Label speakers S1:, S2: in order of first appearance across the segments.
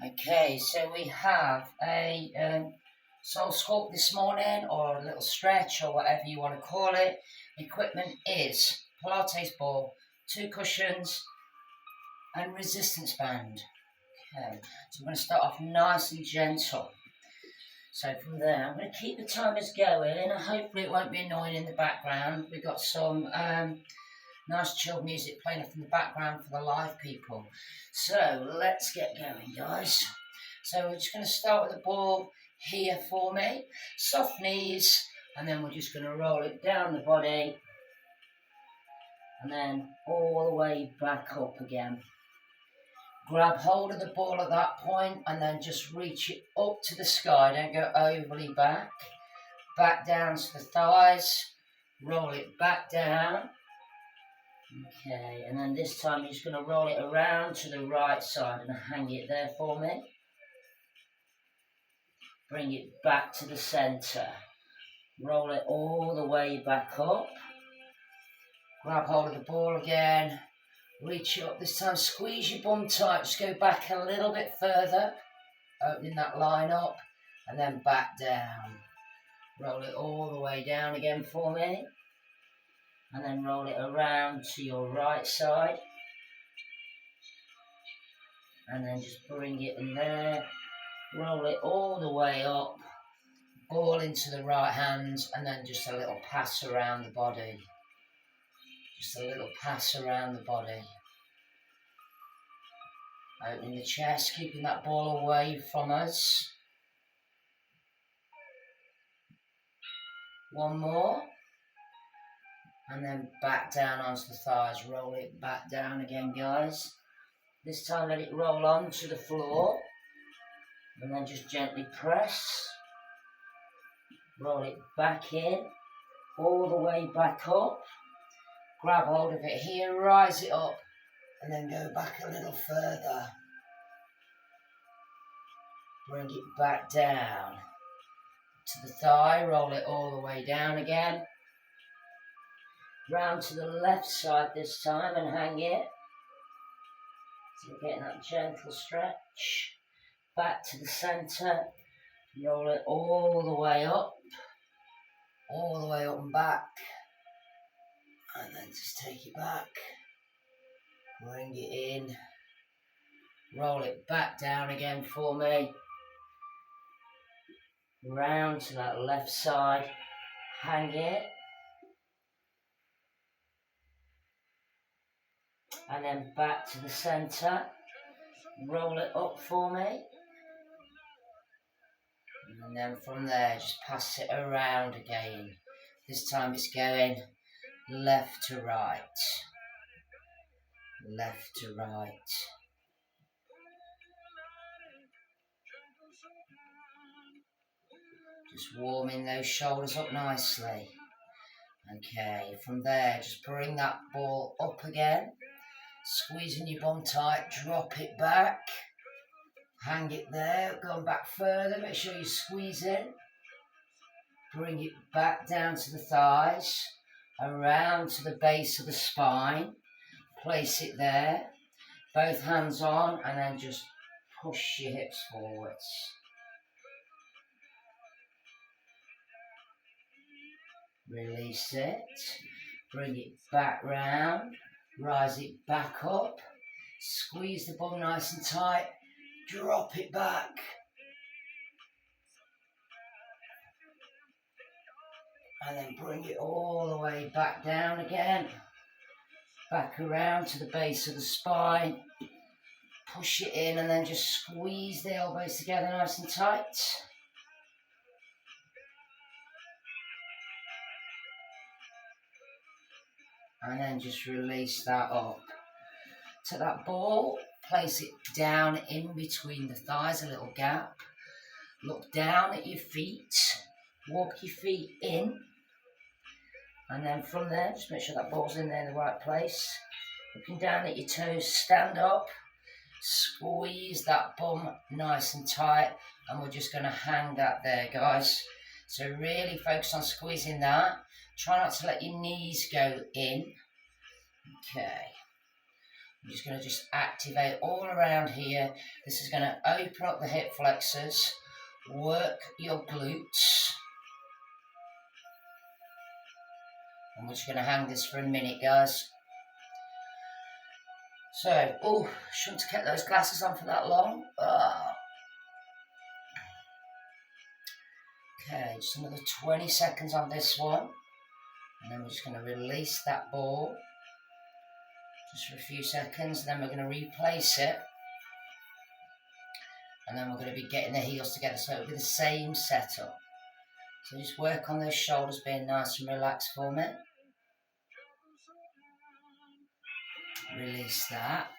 S1: Okay, so we have a soul sculpt this morning, or a little stretch, or whatever you want to call it. Equipment is Pilates ball, 2 cushions, and resistance band. Okay, so I'm going to start off nice and gentle. So from there, I'm going to keep the timers going, and hopefully it won't be annoying in the background. We've got some nice chilled music playing up in the background for the live people. So let's get going, guys. So we're just going to start with the ball here for me. Soft knees, and then we're just going to roll it down the body, and then all the way back up again. Grab hold of the ball at that point, and then just reach it up to the sky. Don't go overly back. Back down to the thighs. Roll it back down. Okay, and then this time you're just going to roll it around to the right side and hang it there for me. Bring it back to the centre. Roll it all the way back up. Grab hold of the ball again. Reach it up. This time squeeze your bum tight. Just go back a little bit further. Opening that line up. And then back down. Roll it all the way down again for me. And then roll it around to your right side. And then just bring it in there. Roll it all the way up. Ball into the right hand. And then just a little pass around the body. Just a little pass around the body. Opening the chest, keeping that ball away from us. One more. And then back down onto the thighs. Roll it back down again, guys. This time let it roll onto the floor. And then just gently press. Roll it back in. All the way back up. Grab hold of it here, rise it up. And then go back a little further. Bring it back down to the thigh. Roll it all the way down again. Round to the left side this time and hang it. So you're getting that gentle stretch. Back to the centre. Roll it all the way up. All the way up and back. And then just take it back. Bring it in. Roll it back down again for me. Round to that left side. Hang it. And then back to the centre. Roll it up for me. And then from there, just pass it around again. This time it's going left to right. Left to right. Just warming those shoulders up nicely. Okay, from there, just bring that ball up again. Squeezing your bum tight, drop it back. Hang it there, going back further, make sure you squeeze in. Bring it back down to the thighs, around to the base of the spine. Place it there, both hands on, and then just push your hips forwards. Release it, bring it back round, rise it back up, squeeze the bum nice and tight, drop it back. And then bring it all the way back down again. Back around to the base of the spine. Push it in and then just squeeze the elbows together nice and tight. And then just release that up. Take that ball, place it down in between the thighs, a little gap. Look down at your feet. Walk your feet in. And then from there, just make sure that ball's in there in the right place. Looking down at your toes, stand up. Squeeze that bum nice and tight. And we're just going to hang that there, guys. So really focus on squeezing that. Try not to let your knees go in. Okay. I'm just going to activate all around here. This is going to open up the hip flexors, work your glutes. And we're just going to hang this for a minute, guys. So, oh, shouldn't have kept those glasses on for that long. Okay, just another 20 seconds on this one. And then we're just going to release that ball. Just for a few seconds. And then we're going to replace it. And then we're going to be getting the heels together. So it'll be the same setup. So just work on those shoulders being nice and relaxed for me. Release that.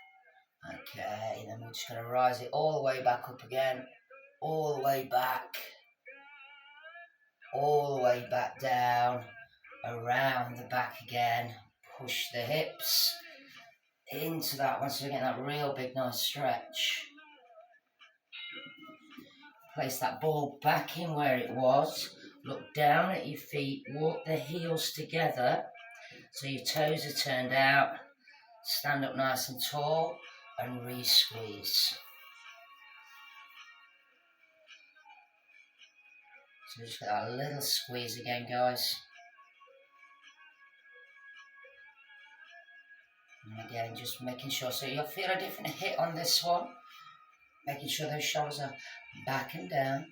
S1: Okay, then we're just going to rise it all the way back up again. All the way back. All the way back down. Around the back again. Push the hips into that one so we're getting that real big nice stretch. Place that ball back in where it was. Look down at your feet. Walk the heels together so your toes are turned out. Stand up nice and tall and re-squeeze. So just get that little squeeze again, guys. And again, just making sure. So you'll feel a different hit on this one. Making sure those shoulders are back and down.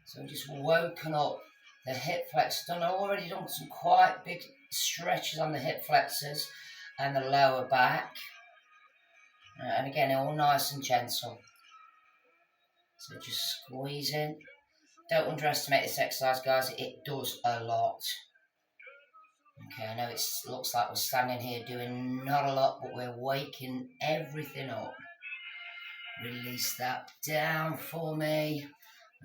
S1: So we've just woken up the hip flexors. Already done some quite big stretches on the hip flexors and the lower back. And again, all nice and gentle. So just squeeze in. Don't underestimate this exercise, guys. It does a lot. Okay, I know it looks like we're standing here doing not a lot, but we're waking everything up. Release that down for me.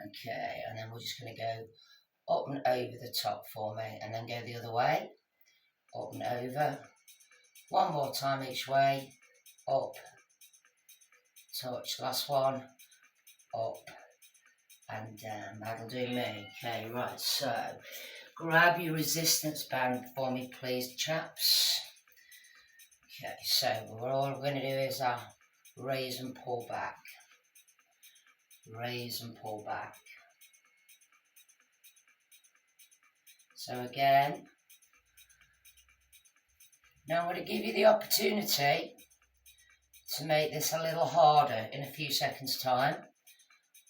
S1: Okay, and then we're just going to go up and over the top for me, and then go the other way. Up and over. One more time each way. Up. Touch. Last one. Up. And down. That'll do me. Okay, right, so grab your resistance band for me, please, chaps. Okay, so all we're going to do is raise and pull back. Raise and pull back. So again, now I'm going to give you the opportunity to make this a little harder in a few seconds' time.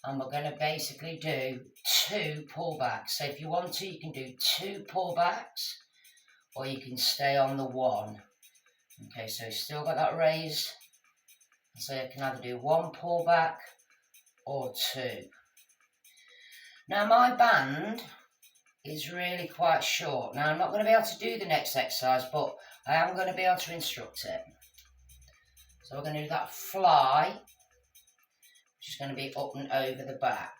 S1: And we're going to basically do 2 pullbacks. So if you want to, you can do 2 pullbacks, or you can stay on the 1. Okay, so you've still got that raise. So you can either do 1 pullback or 2. Now my band is really quite short. Now I'm not going to be able to do the next exercise, but I am going to be able to instruct it. So we're going to do that fly, which is going to be up and over the back.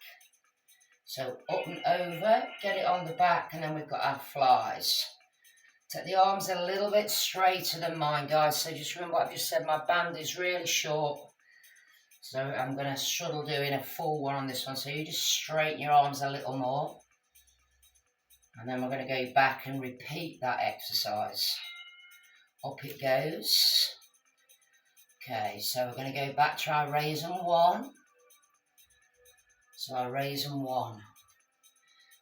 S1: So up and over, get it on the back, and then we've got our flies. Take the arms a little bit straighter than mine, guys. So just remember what I've just said, my band is really short. So I'm going to struggle doing a full one on this one. So you just straighten your arms a little more. And then we're going to go back and repeat that exercise. Up it goes. Okay, so we're going to go back to our raise and 1. So our raise and 1.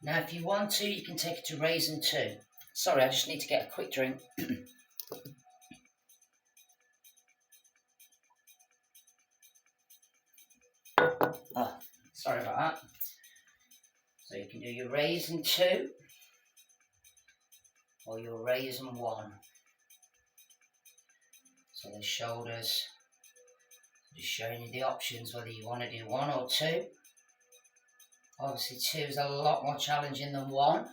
S1: Now if you want to, you can take it to raise and 2. Sorry, I just need to get a quick drink. Oh, sorry about that. So you can do your raise and 2, or your raise and 1. So the shoulders, just showing you the options, whether you want to do 1 or 2. Obviously 2 is a lot more challenging than 1.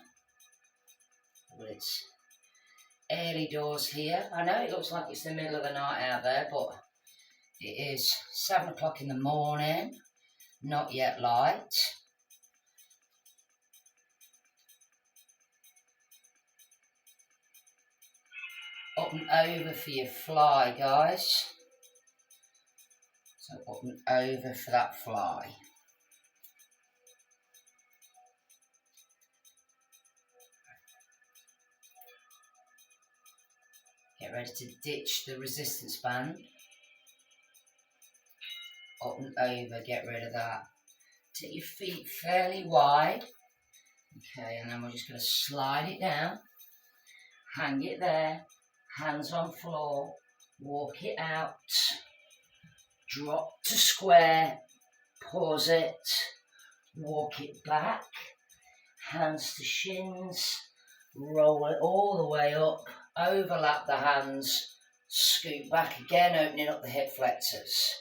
S1: But it's early doors here. I know it looks like it's the middle of the night out there, but it is 7 o'clock in the morning. Not yet light. Up and over for your fly, guys. So up and over for that fly. Get ready to ditch the resistance band. Up and over, get rid of that. Take your feet fairly wide. Okay, and then we're just going to slide it down. Hang it there. Hands on floor. Walk it out. Drop to square. Pause it. Walk it back. Hands to shins. Roll it all the way up. Overlap the hands. Scoot back again, opening up the hip flexors.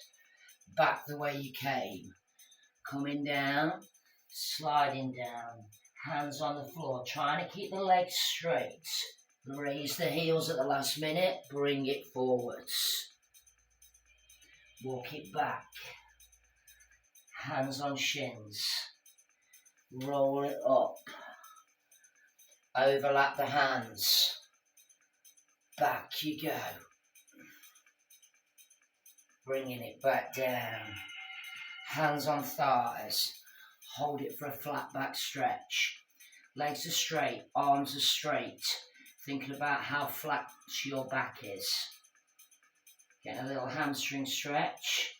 S1: Back the way you came. Coming down. Sliding down. Hands on the floor. Trying to keep the legs straight. Raise the heels at the last minute. Bring it forwards. Walk it back. Hands on shins. Roll it up. Overlap the hands. Back you go. Bringing it back down. Hands on thighs. Hold it for a flat back stretch. Legs are straight, arms are straight. Thinking about how flat your back is. Getting a little hamstring stretch.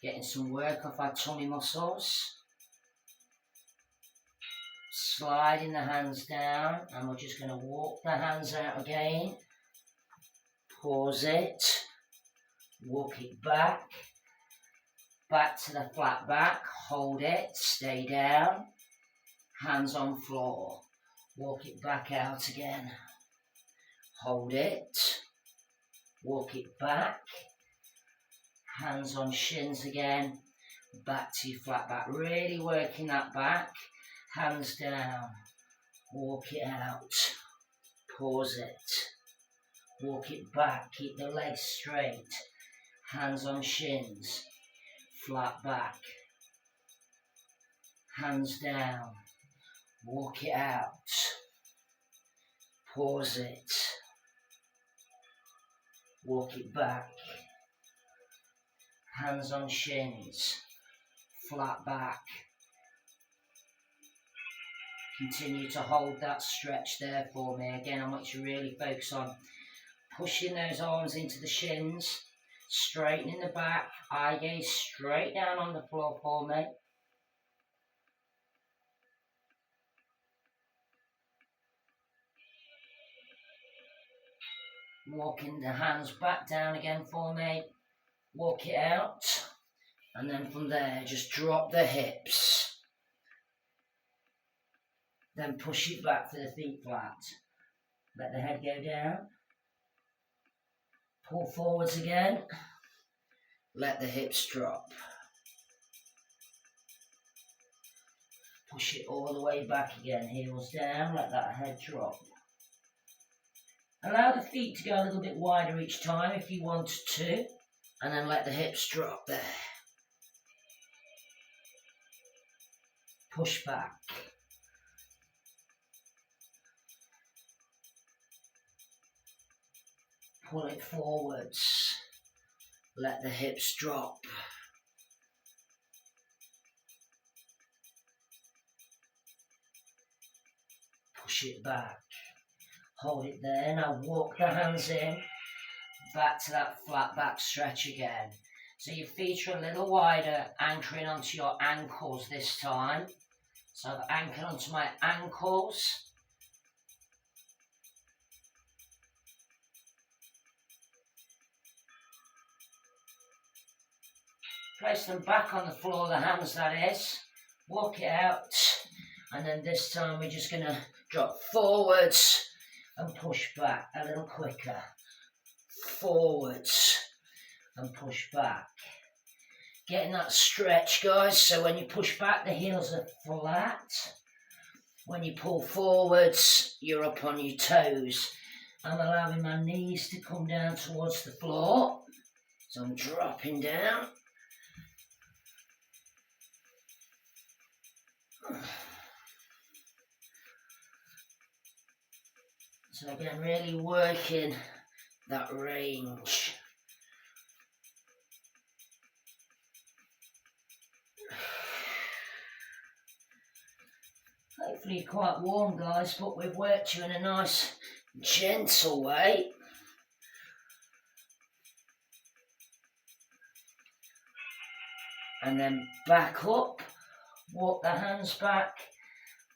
S1: Getting some work off our tummy muscles. Sliding the hands down, and we're just going to walk the hands out again. Pause it. Walk it back. Back to the flat back. Hold it. Stay down. Hands on floor. Walk it back out again. Hold it. Walk it back. Hands on shins again. Back to your flat back. Really working that back. Hands down. Walk it out. Pause it. Walk it back. Keep the legs straight. Hands on shins. Flat back. Hands down. Walk it out. Pause it. Walk it back. Hands on shins. Flat back. Continue to hold that stretch there for me. Again, I want you to really focus on pushing those arms into the shins, straightening the back, eye gaze straight down on the floor for me. Walking the hands back down again for me. Walk it out. And then from there, just drop the hips. Then push it back for the feet flat. Let the head go down. Pull forwards again. Let the hips drop. Push it all the way back again. Heels down. Let that head drop. Allow the feet to go a little bit wider each time if you want to. And then let the hips drop there. Push back. Pull it forwards. Let the hips drop. Push it back. Hold it there. Now walk the hands in. Back to that flat back stretch again. So your feet are a little wider, anchoring onto your ankles this time. So I've anchored onto my ankles. Place them back on the floor, the hands that is. Walk it out. And then this time we're just going to drop forwards and push back a little quicker. Forwards and push back. Getting that stretch, guys, so when you push back, the heels are flat. When you pull forwards, you're up on your toes. I'm allowing my knees to come down towards the floor. So I'm dropping down. So again, really working that range. Hopefully you're quite warm, guys, but we've worked you in a nice, gentle way. and then back up, walk the hands back,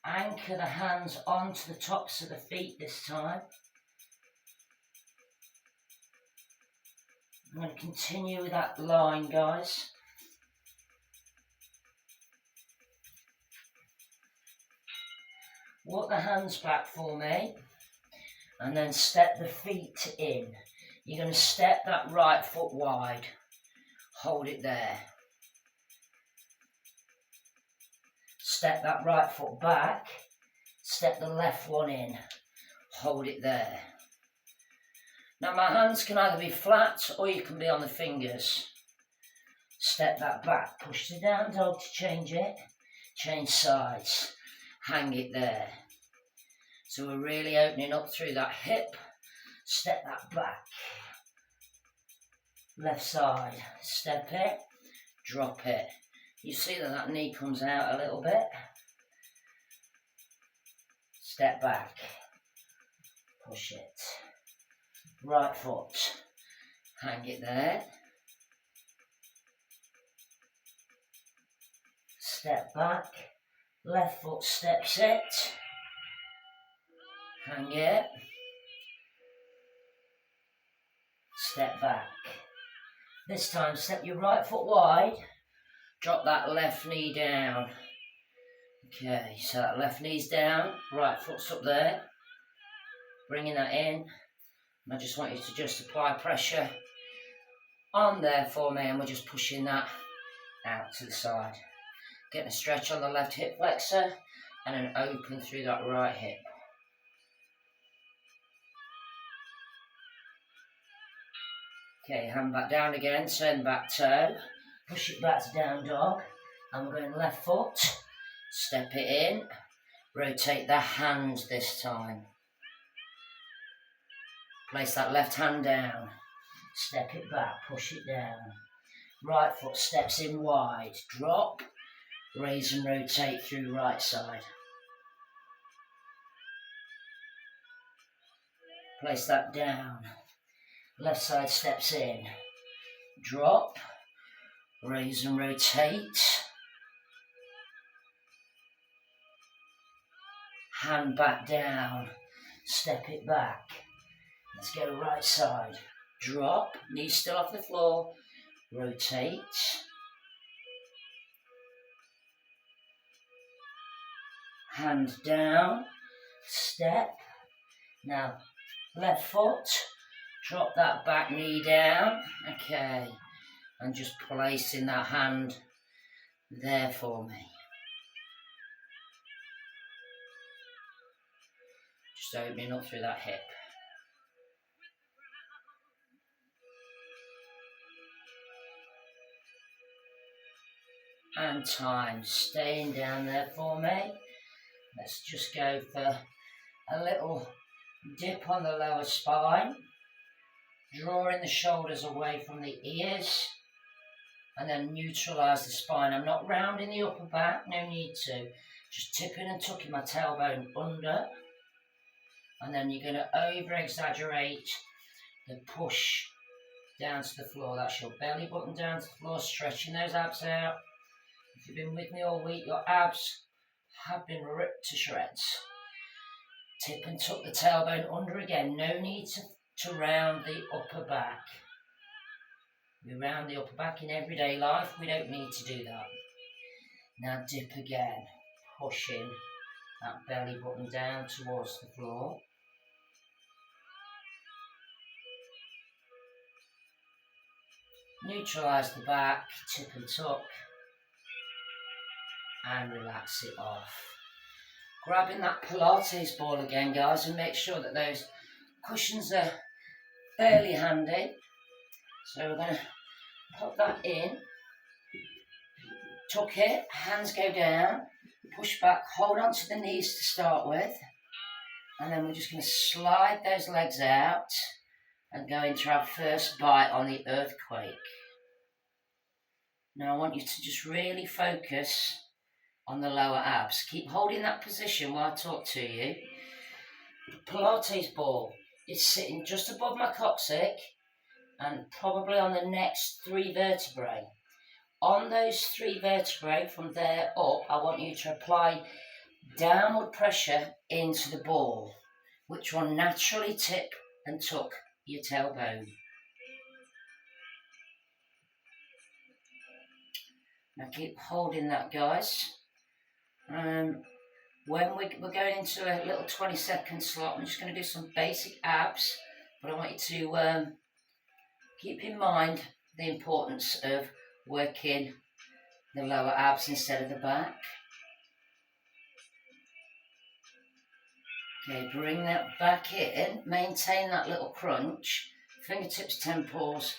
S1: anchor the hands onto the tops of the feet this time. I'm going to continue with that line, guys. Walk the hands back for me, and then step the feet in. You're going to step that right foot wide. Hold it there. Step that right foot back. Step the left one in. Hold it there. Now my hands can either be flat or you can be on the fingers. Step that back. Push the down dog to change it. Change sides. Hang it there. So we're really opening up through that hip. Step that back. Left side. Step it. Drop it. You see that that knee comes out a little bit. Step back. Push it. Right foot. Hang it there. Step back. Left foot steps it. Hang it. Step back. This time step your right foot wide. Drop that left knee down. Okay, so that left knee's down, right foot's up there. Bringing that in. And I just want you to just apply pressure on there for me, and we're just pushing that out to the side. Getting a stretch on the left hip flexor and an open through that right hip. Okay, hand back down again, turn back toe. Push it back to down dog. And we're going left foot. Step it in. Rotate the hand this time. Place that left hand down. Step it back, push it down. Right foot steps in wide. Drop. Raise and rotate through right side. Place that down. Left side steps in. Drop. Raise and rotate. Hand back down. Step it back. Let's go right side. Drop. Knees still off the floor. Rotate. Hand down. Step. Now, left foot. Drop that back knee down. Okay. And just placing that hand there for me. Just opening up through that hip. And time. Staying down there for me. Let's just go for a little dip on the lower spine. Drawing the shoulders away from the ears. And then neutralise the spine. I'm not rounding the upper back, no need to. Just tipping and tucking my tailbone under. And then you're going to over-exaggerate the push down to the floor. That's your belly button down to the floor, stretching those abs out. If you've been with me all week, your abs have been ripped to shreds. Tip and tuck the tailbone under again. No need to round the upper back. We round the upper back in everyday life. We don't need to do that. Now dip again. Pushing that belly button down towards the floor. Neutralise the back, tip and tuck, and relax it off. Grabbing that Pilates ball again, guys, and make sure that those cushions are fairly handy. So we're going to put that in, tuck it, hands go down, push back, hold on to the knees to start with, and then we're just going to slide those legs out and go into our first bite on the earthquake. Now I want you to just really focus on the lower abs. Keep holding that position while I talk to you. The Pilates ball is sitting just above my coccyx and probably on the next 3 vertebrae. on those 3 vertebrae from there up, I want you to apply downward pressure into the ball, which will naturally tip and tuck your tailbone. Now keep holding that, guys. When we're going into a little 20-second slot, I'm just going to do some basic abs, but I want you to keep in mind the importance of working the lower abs instead of the back. Okay, bring that back in, maintain that little crunch, fingertips, temples,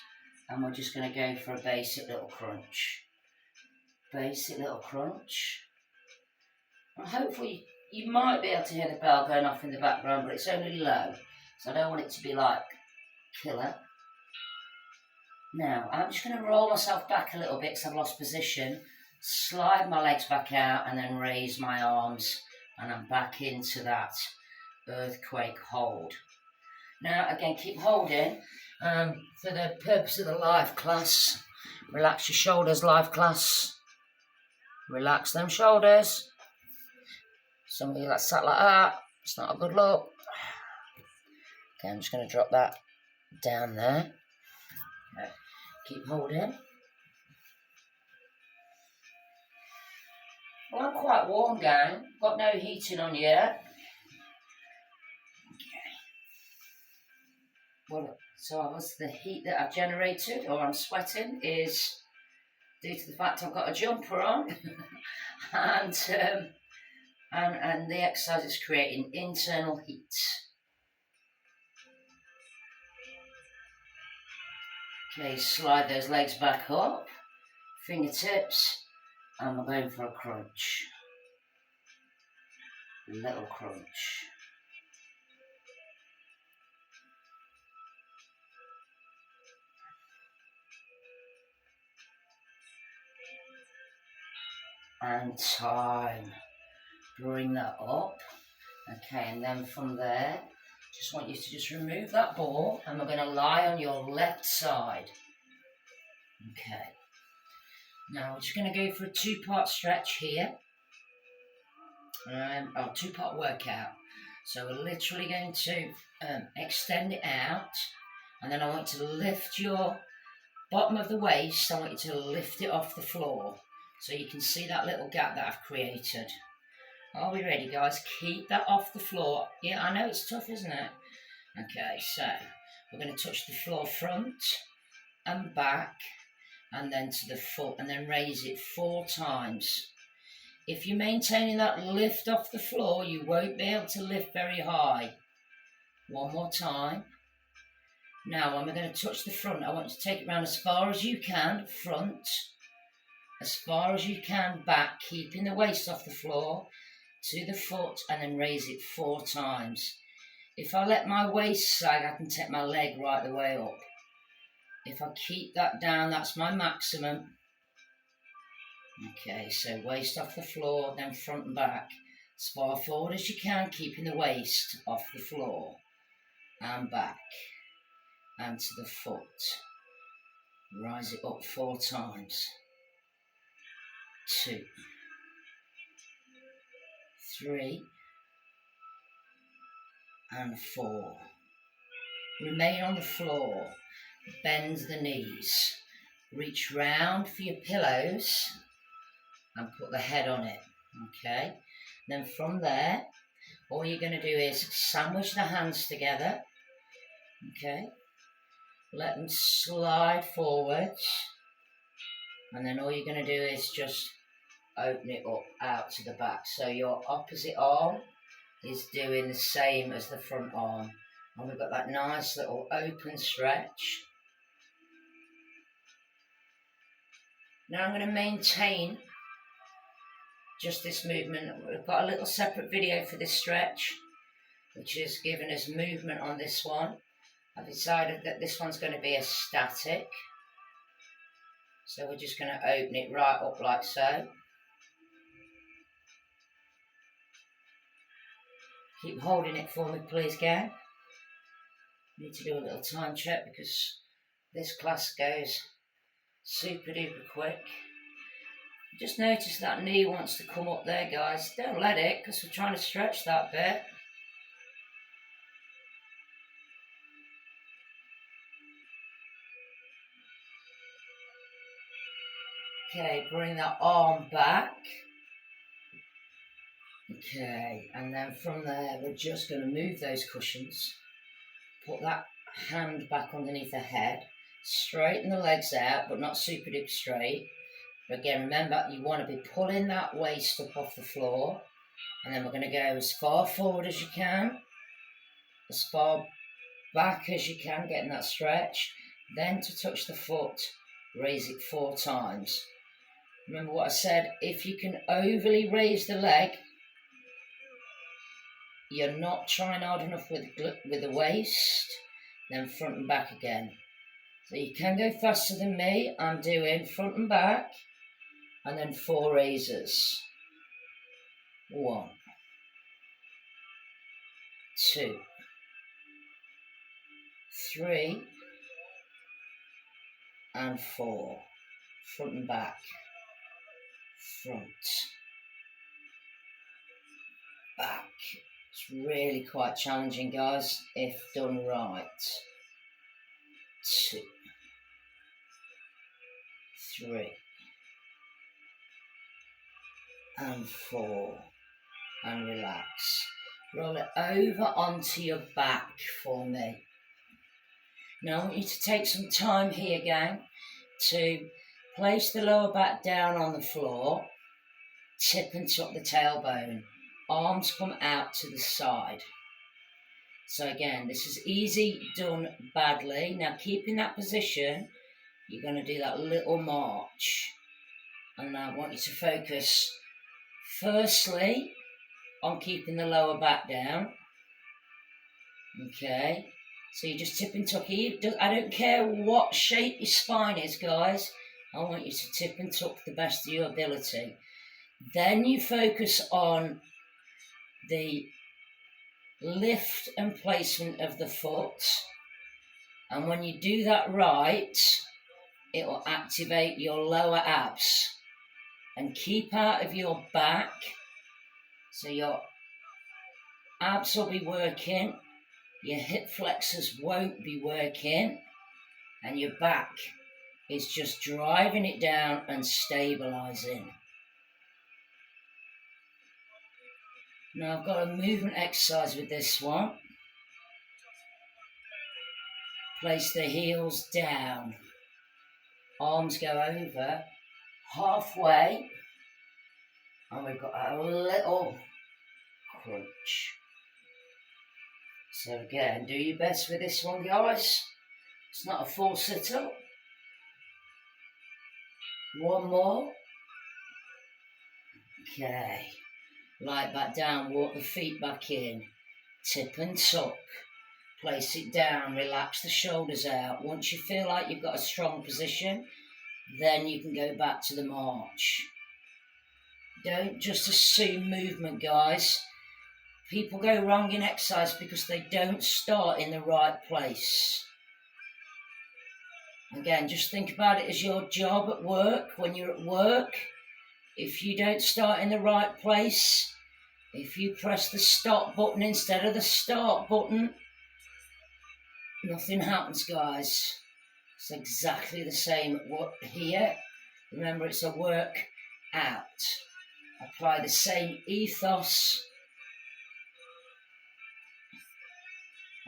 S1: and we're just going to go for a basic little crunch. Basic little crunch. And hopefully you might be able to hear the bell going off in the background, but it's only low, so I don't want it to be like killer. Now, I'm just going to roll myself back a little bit because I've lost position, slide my legs back out and then raise my arms, and I'm back into that earthquake hold. Now, again, keep holding. For the purpose of the live class, relax your shoulders, live class. Relax them shoulders. Some of you that sat like that, it's not a good look. Okay, I'm just going to drop that down there. Okay. Keep holding. Well, I'm quite warm, gang. Got no heating on yet. Okay. Well, so obviously the heat that I've generated, or I'm sweating, is due to the fact I've got a jumper on, and the exercise is creating internal heat. Okay, slide those legs back up, fingertips, and we're going for a crunch. Little crunch. And time. Bring that up. Okay, and then from there, just want you to just remove that ball, and we're going to lie on your left side. Okay. Now we're just going to go for a 2-part stretch here. 2-part workout. So we're literally going to extend it out, and then I want you to lift your bottom of the waist. I want you to lift it off the floor, so you can see that little gap that I've created. Are we ready, guys? Keep that off the floor. Yeah, I know it's tough, isn't it? Okay, so we're going to touch the floor front and back, and then to the foot, and then raise it 4 times. If you're maintaining that lift off the floor, you won't be able to lift very high. 1 more time. Now, when we're going to touch the front, I want you to take it round as far as you can, front, as far as you can, back, keeping the waist off the floor, to the foot, and then raise it 4 times. If I let my waist sag, I can take my leg right the way up. If I keep that down, that's my maximum. Okay, so waist off the floor, then front and back, as far forward as you can, keeping the waist off the floor, and back, and to the foot. Rise it up 4 times. 2, 3, and 4. Remain on the floor, bend the knees, reach round for your pillows and put the head on it, okay? Then from there, all you're going to do is sandwich the hands together, okay? Let them slide forwards, and then all you're going to do is just open it up out to the back. So your opposite arm is doing the same as the front arm. And we've got that nice little open stretch. Now I'm going to maintain just this movement. We've got a little separate video for this stretch, which is giving us movement on this one. I've decided that this one's going to be a static. So we're just going to open it right up like so. Keep holding it for me, please, gang. Need to do a little time check because this class goes super duper quick. Just notice that knee wants to come up there, guys. Don't let it, because we're trying to stretch that bit. Okay, bring that arm back. Okay, and then from there, we're just going to move those cushions. Put that hand back underneath the head. Straighten the legs out, but not super duper straight. But again, remember, you want to be pulling that waist up off the floor. And then we're going to go as far forward as you can. As far back as you can, getting that stretch. Then to touch the foot, raise it 4 times. Remember what I said, if you can overly raise the leg, you're not trying hard enough with the waist, then front and back again. So you can go faster than me. I'm doing front and back, and then 4 raises. 1, 2, 3, and 4. Front and back. Front. Back. It's really quite challenging, guys, if done right. 2, 3, and 4. And relax. Roll it over onto your back for me. Now I want you to take some time here, gang, to place the lower back down on the floor, tip and tuck the tailbone. Arms come out to the side. So again, this is easy done badly. Now keep in that position, you're going to do that little march. And I want you to focus firstly on keeping the lower back down. Okay, so you just tip and tuck. I don't care what shape your spine is, guys. I want you to tip and tuck the best of your ability. Then you focus on the lift and placement of the foot. And when you do that right, it will activate your lower abs. And keep out of your back. So your abs will be working, your hip flexors won't be working, and your back is just driving it down and stabilising. Now I've got a movement exercise with this one. Place the heels down. Arms go over halfway. And we've got a little crunch. So again, do your best with this one, guys. It's not a full sit-up. 1 more. Okay. Lie back down, walk the feet back in. Tip and tuck. Place it down, relax the shoulders out. Once you feel like you've got a strong position, then you can go back to the march. Don't just assume movement, guys. People go wrong in exercise because they don't start in the right place. Again, just think about it as your job at work. When you're at work, if you don't start in the right place, if you press the stop button instead of the start button, nothing happens, guys. It's exactly the same here. Remember, it's a work out. Apply the same ethos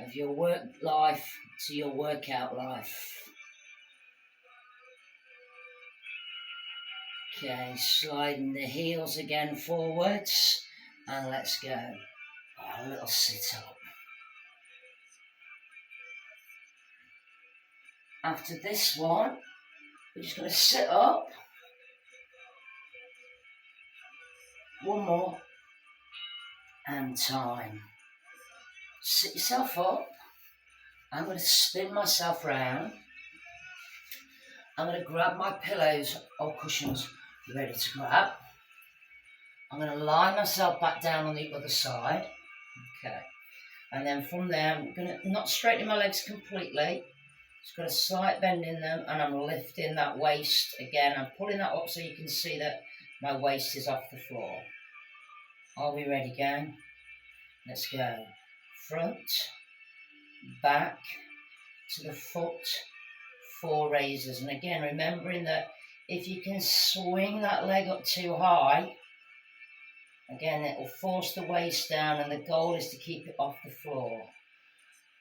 S1: of your work life to your workout life. Okay, sliding the heels again forwards, and let's go. A little sit up. After this one, we're just going to sit up. 1 more, and time. Sit yourself up. I'm going to spin myself round. I'm going to grab my pillows or cushions ready to grab. I'm going to lie myself back down on the other side. Okay. And then from there, I'm going to not straighten my legs completely. Just got a slight bend in them, and I'm lifting that waist again. I'm pulling that up so you can see that my waist is off the floor. Are we ready, gang? Let's go. Front, back, to the foot, 4 raises. And again, remembering that if you can swing that leg up too high, again, it will force the waist down, and the goal is to keep it off the floor.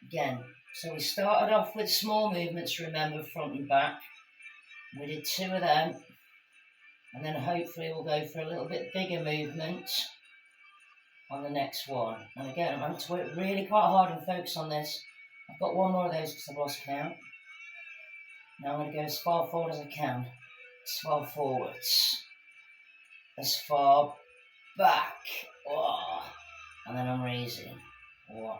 S1: Again, so we started off with small movements, remember, front and back. We did 2 of them, and then hopefully we'll go for a little bit bigger movement on the next one. And again, I'm going to work really quite hard and focus on this. I've got 1 more of those because I've lost count. Now I'm going to go as far forward as I can. As far forwards. As far back. Oh. And then I'm raising. 1,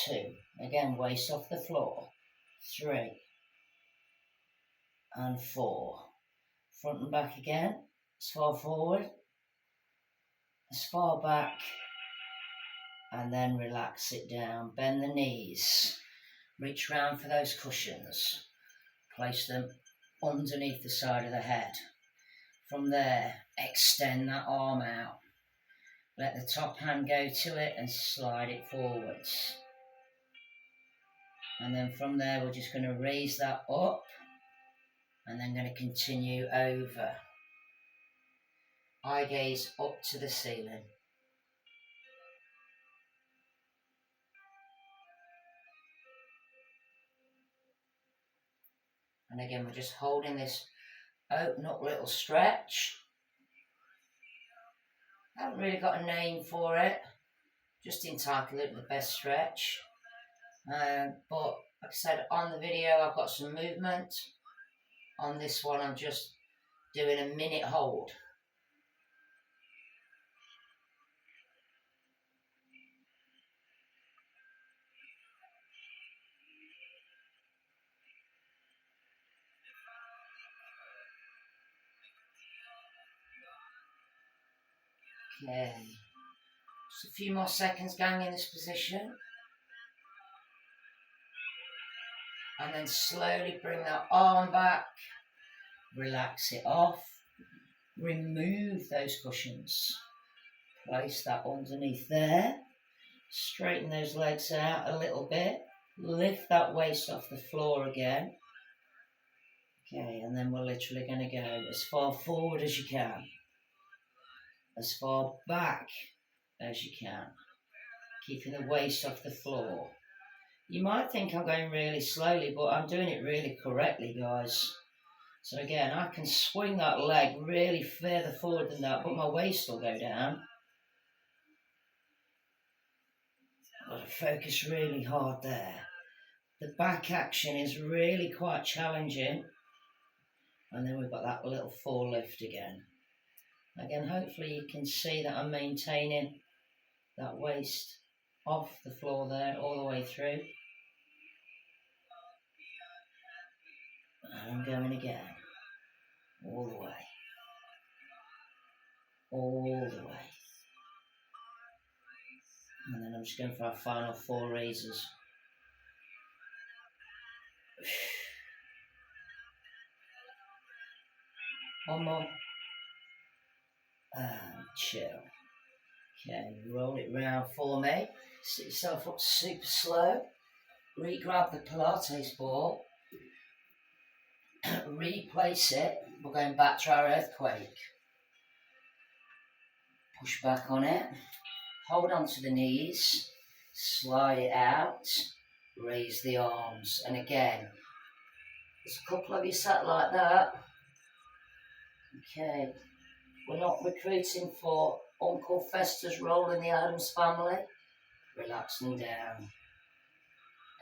S1: 2. Again, waist off the floor. 3. And 4. Front and back again. As far forward. As far back. And then relax it down. Bend the knees. Reach round for those cushions. Place them underneath the side of the head. From there, extend that arm out. Let the top hand go to it and slide it forwards. And then from there, we're just going to raise that up. And then going to continue over. Eye gaze up to the ceiling. And again, we're just holding this open up little stretch. I haven't really got a name for it. Just entitled it the best stretch. But like I said, on the video, I've got some movement. On this one, I'm just doing a minute hold. Okay, just a few more seconds, gang, in this position. And then slowly bring that arm back, relax it off, remove those cushions, place that underneath there, straighten those legs out a little bit, lift that waist off the floor again. Okay, and then we're literally going to go as far forward as you can. As far back as you can, keeping the waist off the floor. You might think I'm going really slowly, but I'm doing it really correctly, guys. So again, I can swing that leg really further forward than that, but my waist will go down. I've got to focus really hard there. The back action is really quite challenging. And then we've got that little full lift again. Again, hopefully you can see that I'm maintaining that waist off the floor there all the way through. And I'm going again. All the way. All the way. And then I'm just going for our final 4 raises. One more. And chill. Okay, roll it round for me. Sit yourself up super slow. Re-grab the Pilates ball. Replace it. We're going back to our earthquake. Push back on it. Hold on to the knees. Slide it out. Raise the arms. And again, there's a couple of you sat like that. Okay. We're not recruiting for Uncle Fester's role in the Addams family. Relax them down.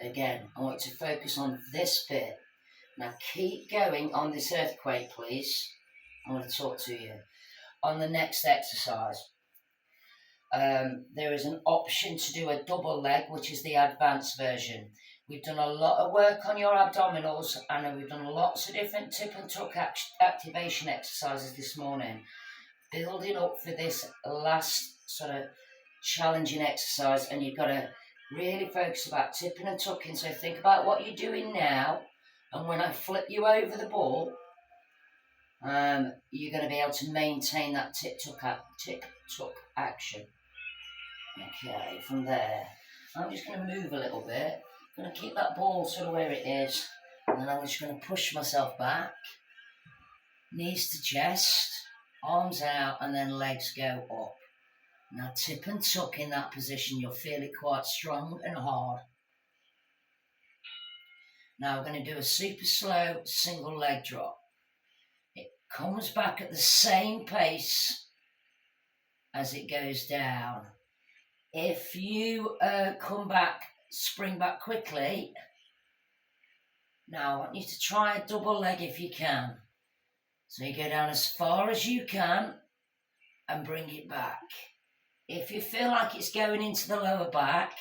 S1: Again, I want you to focus on this bit. Now keep going on this earthquake, please. I want to talk to you. On the next exercise, there is an option to do a double leg, which is the advanced version. We've done a lot of work on your abdominals, and we've done lots of different tip and tuck activation exercises this morning. Building up for this last sort of challenging exercise, and you've got to really focus about tipping and tucking. So think about what you're doing now, and when I flip you over the ball, you're going to be able to maintain that tick-tock action. Okay, from there, I'm just going to move a little bit. I'm going to keep that ball sort of where it is, and then I'm just going to push myself back, knees to chest, arms out, and then legs go up. Now tip and tuck in that position, you'll feel it quite strong and hard. Now we're going to do a super slow single leg drop. It comes back at the same pace as it goes down. If you spring back quickly, now I want you to try a double leg if you can. So you go down as far as you can and bring it back. If you feel like it's going into the lower back,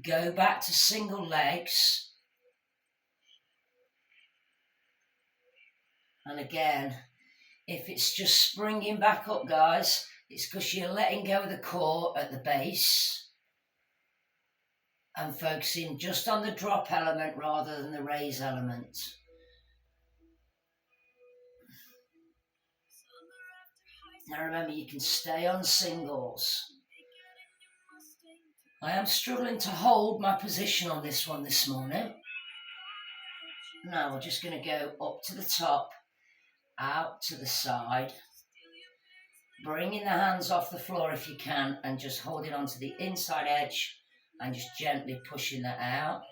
S1: go back to single legs. And again, if it's just springing back up, guys, it's because you're letting go of the core at the base and focusing just on the drop element rather than the raise element. Now remember, you can stay on singles. I am struggling to hold my position on this one this morning. Now we're just going to go up to the top, out to the side, bringing the hands off the floor if you can, and just holding on to the inside edge and just gently pushing that out.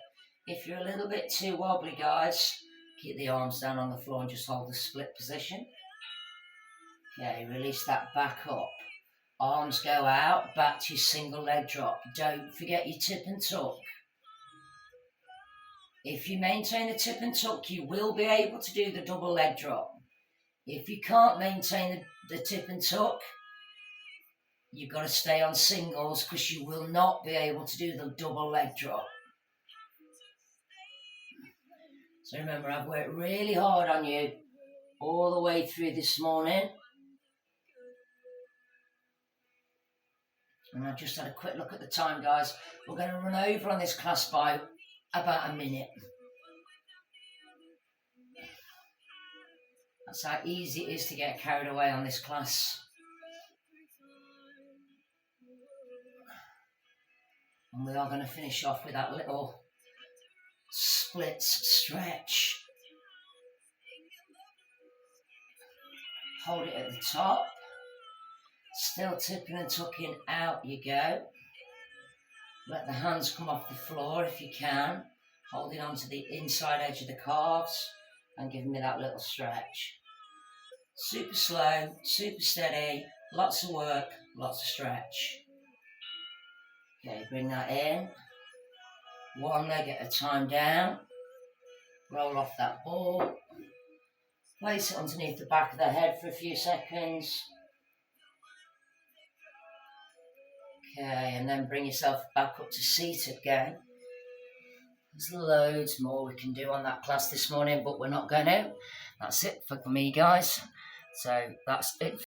S1: If you're a little bit too wobbly, guys, keep the arms down on the floor and just hold the split position. Okay, release that back up. Arms go out, back to your single leg drop. Don't forget your tip and tuck. If you maintain the tip and tuck, you will be able to do the double leg drop. If you can't maintain the tip and tuck, you've got to stay on singles because you will not be able to do the double leg drop. So remember, I've worked really hard on you all the way through this morning. And I've just had a quick look at the time, guys. We're going to run over on this class by about a minute. That's how easy it is to get carried away on this class. And we are going to finish off with that little splits stretch. Hold it at the top. Still tipping and tucking, out you go. Let the hands come off the floor if you can. Holding on to the inside edge of the calves and giving me that little stretch. Super slow, super steady, lots of work, lots of stretch. Okay, bring that in. One leg at a time down. Roll off that ball. Place it underneath the back of the head for a few seconds. Okay, and then bring yourself back up to seated again. There's loads more we can do on that class this morning, but we're not going to. That's it for me, guys. So that's it.